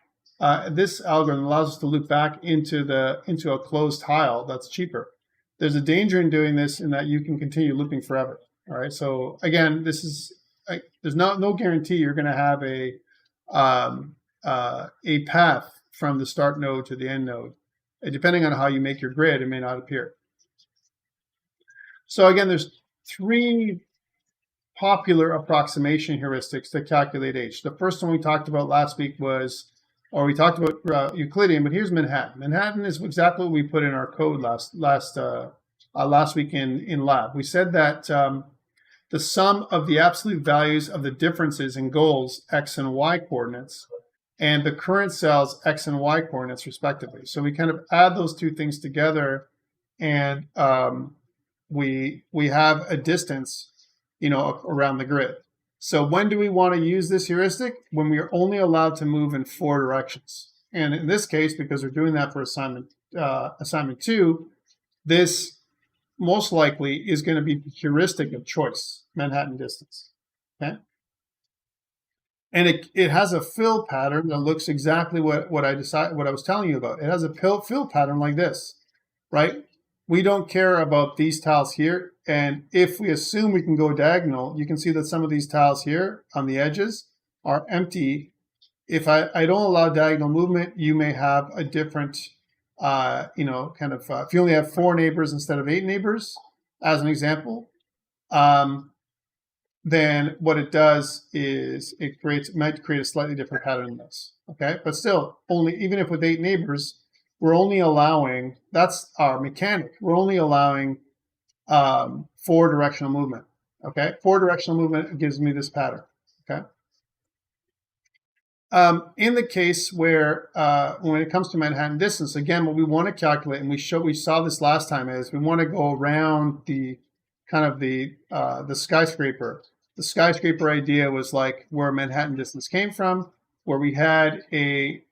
Speaker 1: This algorithm allows us to loop back into a closed tile that's cheaper. There's a danger in doing this in that you can continue looping forever. All right. So again, this is there's no guarantee you're going to have a path from the start node to the end node. Depending on how you make your grid, it may not appear. So again, there's 3 popular approximation heuristics to calculate H. The first one we talked about last week we talked about Euclidean, but here's Manhattan. Manhattan is exactly what we put in our code last week in lab. We said that the sum of the absolute values of the differences in goals, X and Y coordinates, and the current cells, X and Y coordinates respectively. So we kind of add those 2 things together, and we have a distance, around the grid. So when do we want to use this heuristic? When we are only allowed to move in 4 directions. And in this case, because we're doing that for assignment 2, this most likely is going to be the heuristic of choice, Manhattan distance. Okay. And it has a fill pattern that looks exactly what I was telling you about. It has a fill pattern like this, right? We don't care about these tiles here. And if we assume we can go diagonal, you can see that some of these tiles here on the edges are empty. If I don't allow diagonal movement, you may have a different, if you only have 4 neighbors instead of 8 neighbors, as an example, then what it does is it might create a slightly different pattern than this. Okay, but still, even if with 8 neighbors, we're only allowing, that's our mechanic, we're only allowing 4 directional movement. Okay, 4 directional movement gives me this pattern. Okay. In the case where when it comes to Manhattan distance, again, what we want to calculate, and we saw this last time, is we want to go around the skyscraper. The skyscraper idea was like where Manhattan distance came from, where we had the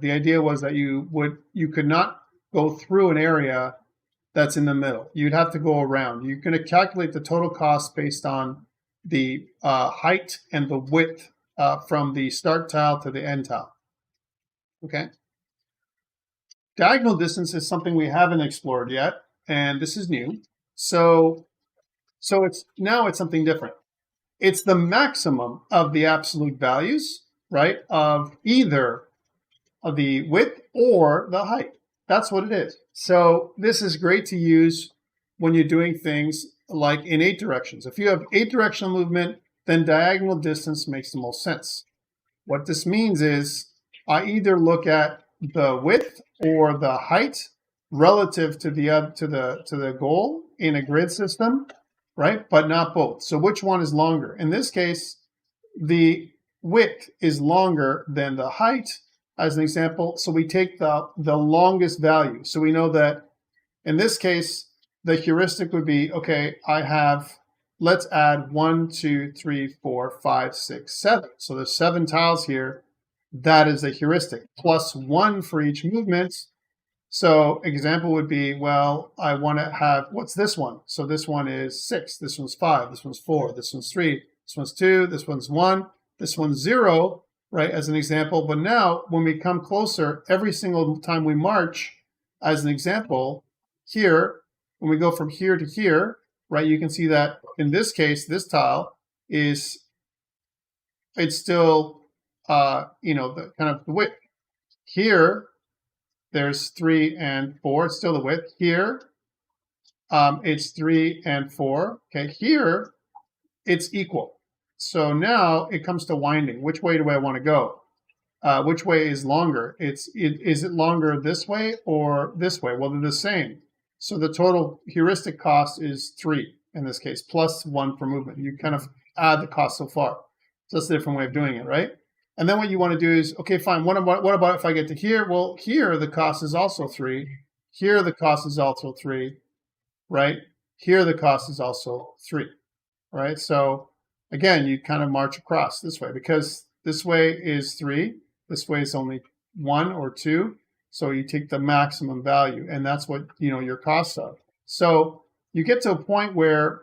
Speaker 1: idea was that you could not go through an area that's in the middle. You'd have to go around. You're going to calculate the total cost based on the height and the width from the start tile to the end tile. Okay. Diagonal distance is something we haven't explored yet, and this is new. So it's something different. It's the maximum of the absolute values, right, of either of the width or the height. That's what it is. So this is great to use when you're doing things like in 8 directions. If you have 8 directional movement, then diagonal distance makes the most sense. What this means is I either look at the width or the height relative to the goal in a grid system, right? But not both. So which one is longer? In this case, the width is longer than the height, as an example. So we take the longest value. So we know that in this case, the heuristic would be, okay, let's add 1, 2, 3, 4, 5, 6, 7. So there's 7 tiles here. That is a heuristic, plus 1 for each movement. So example would be, well, I want to have, what's this one? So this one is 6, this one's 5, this one's 4, this one's 3, this one's 2, this one's 1, this one's 0, right, as an example. But now when we come closer, every single time we march, as an example, here, when we go from here to here, right, you can see that in this case, this tile it's still, the kind of the width. Here, there's 3 and 4. It's still the width. Here, it's 3 and 4. Okay, here, it's equal. So now it comes to winding. Which way do I want to go? Which way is longer? Is it longer this way or this way? Well, they're the same. So the total heuristic cost is 3 in this case, plus 1 for movement. You kind of add the cost so far. So that's a different way of doing it, right? And then what you want to do is, okay, fine, what about if I get to here? Well, here the cost is also 3. Here the cost is also 3, right? Here the cost is also 3, right? So again, you kind of march across this way because this way is 3. This way is only 1 or 2. So you take the maximum value, and that's what your costs are. So you get to a point where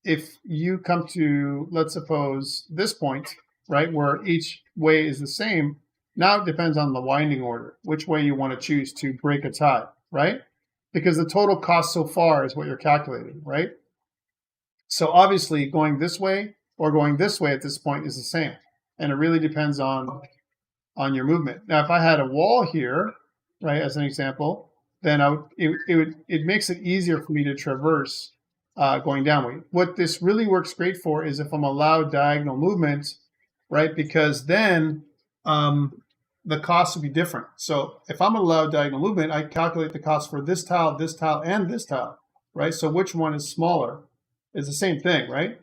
Speaker 1: if you come to, let's suppose, this point, right, where each way is the same, now it depends on the winding order, which way you want to choose to break a tie, right? Because the total cost so far is what you're calculating, right? So obviously going this way or going this way at this point is the same. And it really depends on your movement. Now, if I had a wall here, right, as an example, then it makes it easier for me to traverse going downward. What this really works great for is if I'm allowed diagonal movement, right, because then the cost would be different. So if I'm allowed diagonal movement, I calculate the cost for this tile, and this tile, right? So which one is smaller? It's the same thing, right?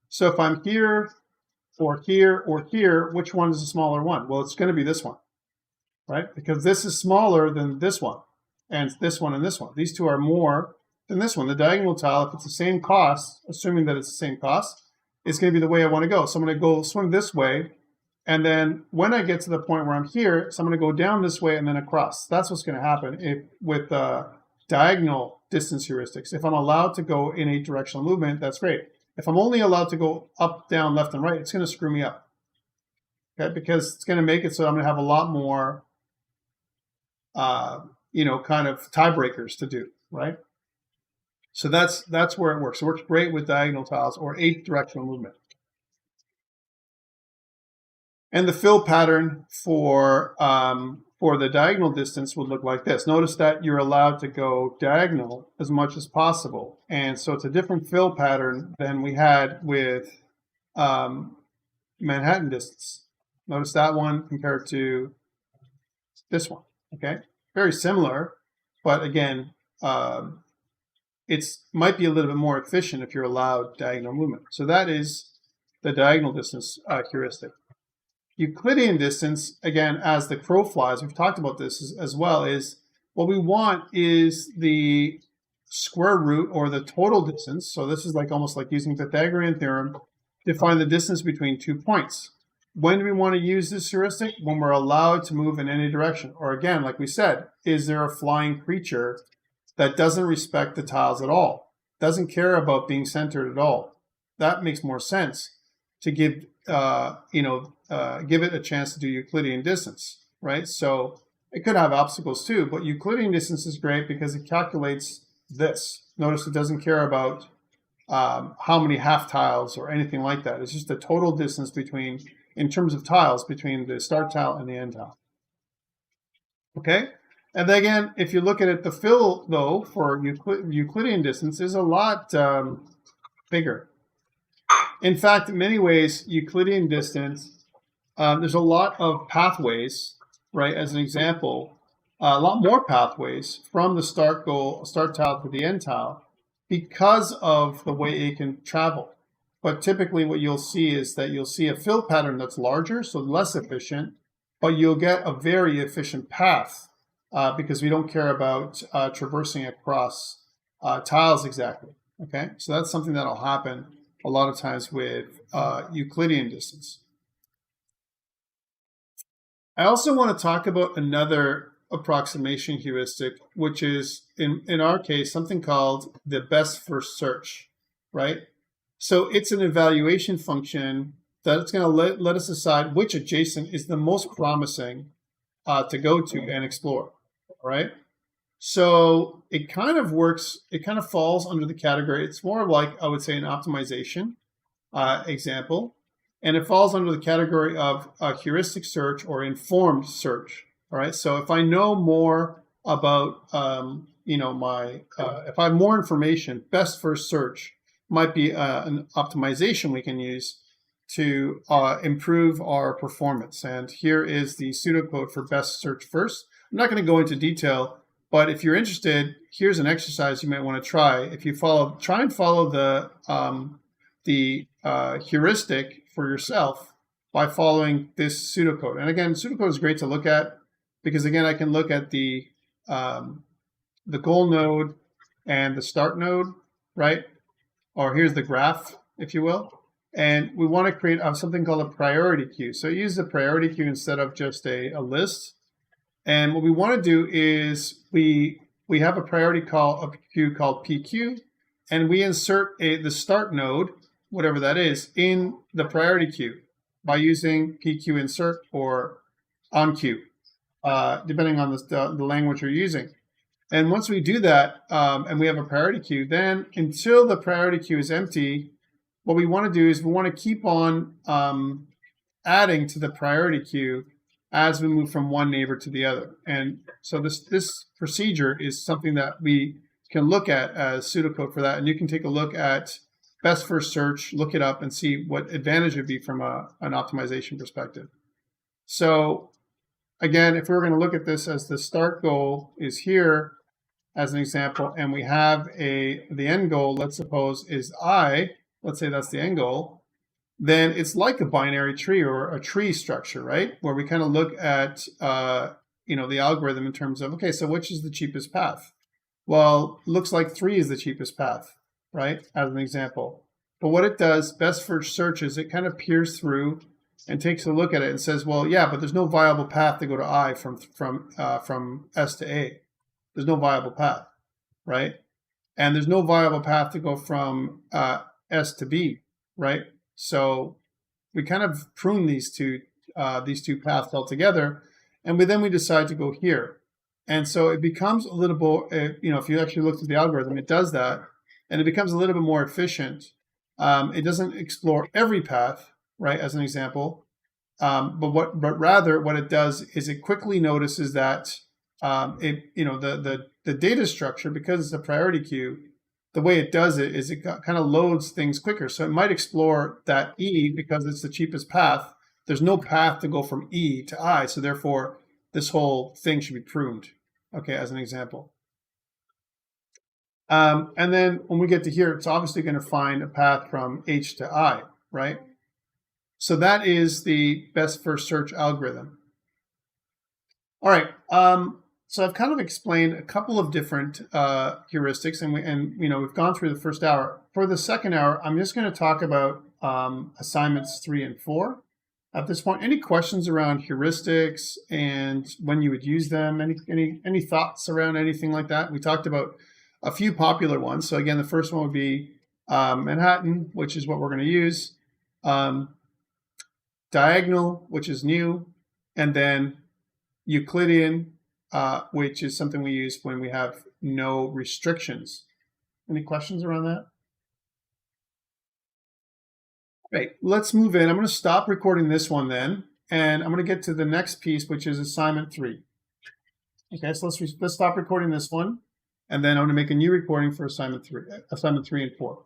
Speaker 1: So if I'm here, or here, or here, which one is the smaller one? Well, it's going to be this one, right? Because this is smaller than this one, and this one and this one. These two are more than this one. The diagonal tile, if it's the same cost, assuming that it's the same cost, it's going to be the way I want to go. So I'm going to go swing this way, and then when I get to the point where I'm here, so I'm going to go down this way and then across. That's what's going to happen with diagonal distance heuristics. If I'm allowed to go in a directional movement, that's great. If I'm only allowed to go up, down, left, and right, it's going to screw me up. Okay, because it's going to make it so I'm going to have a lot more, kind of tiebreakers to do, right? So that's where it works. It works great with diagonal tiles or 8 directional movement. And the fill pattern for the diagonal distance would look like this. Notice that you're allowed to go diagonal as much as possible. And so it's a different fill pattern than we had with Manhattan distance. Notice that one compared to this one, okay? Very similar, but again, it might be a little bit more efficient if you're allowed diagonal movement. So that is the diagonal distance heuristic. Euclidean distance, again, as the crow flies, we've talked about this as well, is what we want is the square root or the total distance. So this is almost like using the Pythagorean theorem to find the distance between 2 points. When do we want to use this heuristic? When we're allowed to move in any direction. Or again, like we said, is there a flying creature that doesn't respect the tiles at all, doesn't care about being centered at all? That makes more sense to give it a chance to do Euclidean distance, right? So it could have obstacles too, but Euclidean distance is great because it calculates this. Notice it doesn't care about how many half tiles or anything like that. It's just the total distance in terms of tiles, between the start tile and the end tile. Okay? And then again, if you look at it, the fill, though, for Euclidean distance is a lot bigger. In fact, in many ways, Euclidean distance, there's a lot of pathways, right? As an example, a lot more pathways from the start tile to the end tile because of the way it can travel. But typically what you'll see is that you'll see a fill pattern that's larger, so less efficient, but you'll get a very efficient path because we don't care about traversing across tiles exactly, okay? So that's something that'll happen a lot of times with Euclidean distance. I also want to talk about another approximation heuristic, which is, in our case, something called the best first search, right? So it's an evaluation function that's going to let us decide which adjacent is the most promising to go to and explore, right? So it kind of works, it kind of falls under the category. It's more like, I would say, an optimization example. And it falls under the category of a heuristic search or informed search. All right. So if I know more about, if I have more information, best first search might be an optimization we can use to improve our performance. And here is the pseudocode for best search first. I'm not going to go into detail, but if you're interested, here's an exercise you might want to try. If you try and follow the heuristic for yourself by following this pseudocode. And again, pseudocode is great to look at because again, I can look at the goal node and the start node, right? Or here's the graph, if you will. And we want to create something called a priority queue. So use the priority queue instead of just a list. And what we want to do is we have a priority queue called PQ, and we insert the start node, whatever that is, in the priority queue by using PQ insert or onQueue, depending on the language you're using. And once we do that, and we have a priority queue, then until the priority queue is empty, what we want to do is we want to keep on adding to the priority queue as we move from one neighbor to the other. And so this procedure is something that we can look at as pseudocode for that. And you can take a look at best first search, look it up, and see what advantage it would be from an optimization perspective. So again, if we're going to look at this as the start goal is here as an example, and we have the end goal, let's suppose, is I, let's say that's the end goal, then it's like a binary tree or a tree structure, right? Where we kind of look at the algorithm in terms of, okay, so which is the cheapest path? Well, it looks like 3 is the cheapest path, right? As an example. But what it does, best first search, is it kind of peers through and takes a look at it and says, well, yeah, but there's no viable path to go to I from S to A. There's no viable path, right? And there's no viable path to go from S to B, right? So we kind of prune these two paths altogether, and then we decide to go here. And so it becomes a little bit, if you actually look at the algorithm, it does that, and it becomes a little bit more efficient. It doesn't explore every path, right, as an example, but rather what it does is it quickly notices that the data structure, because it's a priority queue, the way it does it is it kind of loads things quicker. So it might explore that E because it's the cheapest path. There's no path to go from E to I, so therefore this whole thing should be pruned, okay, as an example. And then when we get to here, it's obviously going to find a path from H to I, right? So that is the best first search algorithm. All right. So I've kind of explained a couple of different heuristics, and we've gone through the first hour. For the second hour, I'm just going to talk about assignments 3 and 4. At this point, any questions around heuristics and when you would use them? Any thoughts around anything like that? We talked about a few popular ones. So again, the first one would be Manhattan, which is what we're going to use. Diagonal, which is new, and then Euclidean, which is something we use when we have no restrictions. Any questions around that? Great, let's move in. I'm going to stop recording this one then, and I'm going to get to the next piece, which is assignment 3. Okay, so let's stop recording this one, and then I'm going to make a new recording for assignment 3 and 4.